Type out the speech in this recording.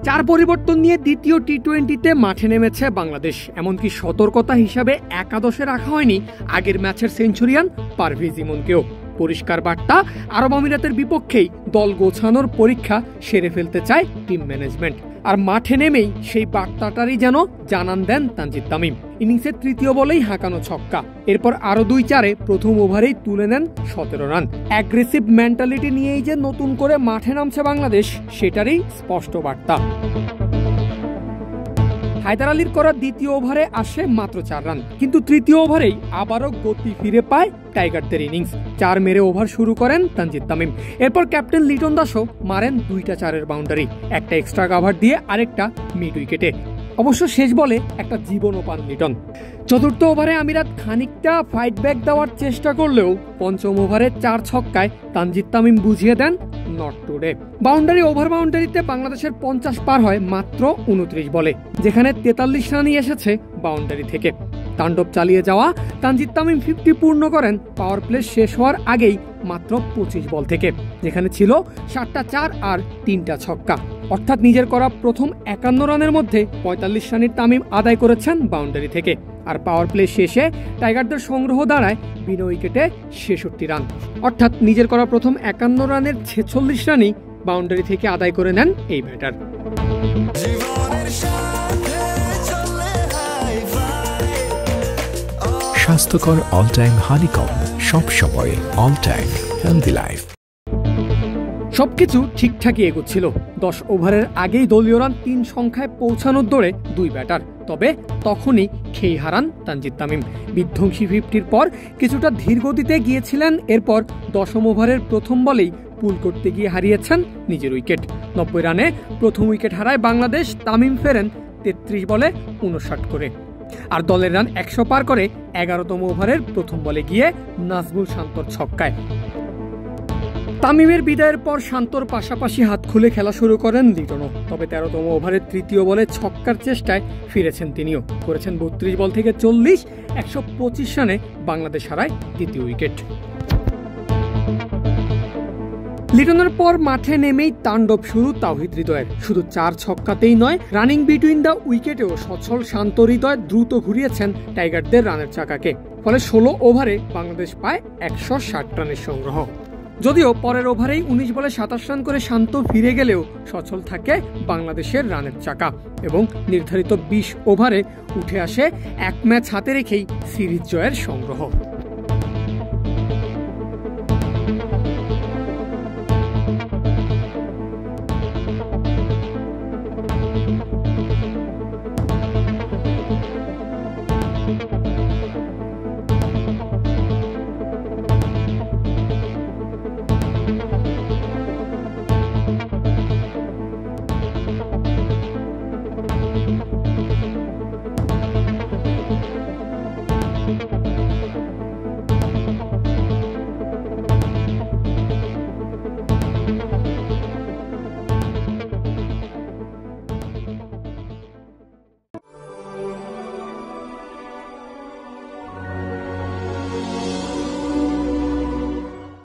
চার পরিবর্তন নিয়ে দ্বিতীয় টি-20তে মাঠে নেমেছে বাংলাদেশ। এমনকি সতর্কতা হিসাবে একাদশে রাখা হয়নি আগের ম্যাচের সেঞ্চুরিয়ান পারভেজ ইমনকেও। পরিষ্কার বার্তা, আরব আমিরাতের বিপক্ষেই দল গোছানোর পরীক্ষা সেরে ফেলতে চায় টিম ম্যানেজমেন্ট। আর মাঠে নেমেই সেই বার্তাটারই যেন জানান দেন তানজিদ তামিম। ইনিংসের তৃতীয় বলেই হাঁকানো ছক্কা, এরপর আরো 2-4-এ প্রথম ওভারেই তুলে নেন 17 রান। অ্যাগ্রেসিভ মেন্টালিটি নিয়েই যে নতুন করে মাঠে নামছে বাংলাদেশ, সেটারই স্পষ্ট বার্তা। হায়দার আলীর করা দ্বিতীয় ওভারে আসে মাত্র 4 রান, কিন্তু তৃতীয় ওভারেই আবারও গতি ফিরে পায় টাইগারদের ইনিংস। 4 মেরে ওভার শুরু করেন তানজিদ তামিম। এরপর ক্যাপ্টেন লিটন দাসও মারেন 2টা 4-এর বাউন্ডারি, একটা এক্সট্রা কাভার দিয়ে আরেকটা মিড উইকেটে। অবশ্য শেষ বলে একটা জীবনও পান লিটন। চতুর্থ ওভারে আমিরাত খানিকটা ফাইট ব্যাক দেওয়ার চেষ্টা করলেও পঞ্চম ওভারে 4 ছক্কায় তানজিদ তামিম বুঝিয়ে দেন নট টুডে। বাউন্ডারি ওভার বাউন্ডারিতে বাংলাদেশের 50 পার হয় মাত্র 29 বলে, যেখানে 43 রানই এসেছে বাউন্ডারি থেকে। তাণ্ডব চালিয়ে যাওয়া তানজিদ তামিম 50 পূর্ণ করেন পাওয়ার প্লে শেষ হওয়ার আগেই মাত্র 25 বল থেকে, যেখানে ছিল 7টা 4 আর 3টা ছক্কা। অর্থাৎ নিজের করা প্রথম 51 রানের মধ্যে 45 রানের তামিম আদায় করেছেন বাউন্ডারি থেকে। আর পাওয়ার প্লে শেষে টাইগারদের সংগ্রহ দাঁড়ায় বিনা উইকেটে 66 রান। অর্থাৎ নিজের করা প্রথম 51 রানের 46 রানই বাউন্ডারি থেকে আদায় করে নেন এই ব্যাটার। স্বাস্থ্যকর অল টাইম হানিকম, সব সময় অল টাইম হেলদি লাইফ। সবকিছু ঠিকঠাকই এগোচ্ছিল। 10 ওভারের আগেই দলীয় রান 3 সংখ্যায় পৌঁছানোর দৌড়ে 2 ব্যাটার। তবে তখনই খেই হারান তানজিদ তামিম। বিধ্বংসী 50-র পর কিছুটা ধীর গতিতে গিয়েছিলেন। এরপর 10ম ওভারের প্রথম বলেই পুল করতে গিয়ে হারিয়েছেন নিজের উইকেট। 90 রানে প্রথম উইকেট হারায় বাংলাদেশ। তামিম ফেরেন 33 বলে 59 করে। আর দলের রান 100 পার করে 11তম ওভারের প্রথম বলে গিয়ে নাজমুল শান্তর ছক্কায়। তামিমের বিদায়ের পর শান্তর পাশাপাশি হাত খুলে খেলা শুরু করেন লিটনও। তবে 13তম ওভারের তৃতীয় বলে ছক্কার চেষ্টায় ফিরেছেন তিনিও। করেছেন 32 বল থেকে 40, 125 রানে বাংলাদেশ হারায় দ্বিতীয় উইকেট। লিটনের পর মাঠে নেমেই তাণ্ডব শুরু তাওহিদ হৃদয়ের। শুধু 4 ছক্কাতেই নয়, রানিং বিটুইন দ্য উইকেটেও সচল শান্ত হৃদয় দ্রুত ঘুরিয়েছেন টাইগারদের রানের চাকাকে। ফলে 16 ওভারে বাংলাদেশ পায় 160 রানের সংগ্রহ। যদিও পরের ওভারেই 19 বলে 27 রান করে শান্ত ফিরে গেলেও সচল থাকে বাংলাদেশের রানের চাকা এবং নির্ধারিত 20 ওভারে উঠে আসে 1 ম্যাচ হাতে রেখেই সিরিজ জয়ের সংগ্রহ।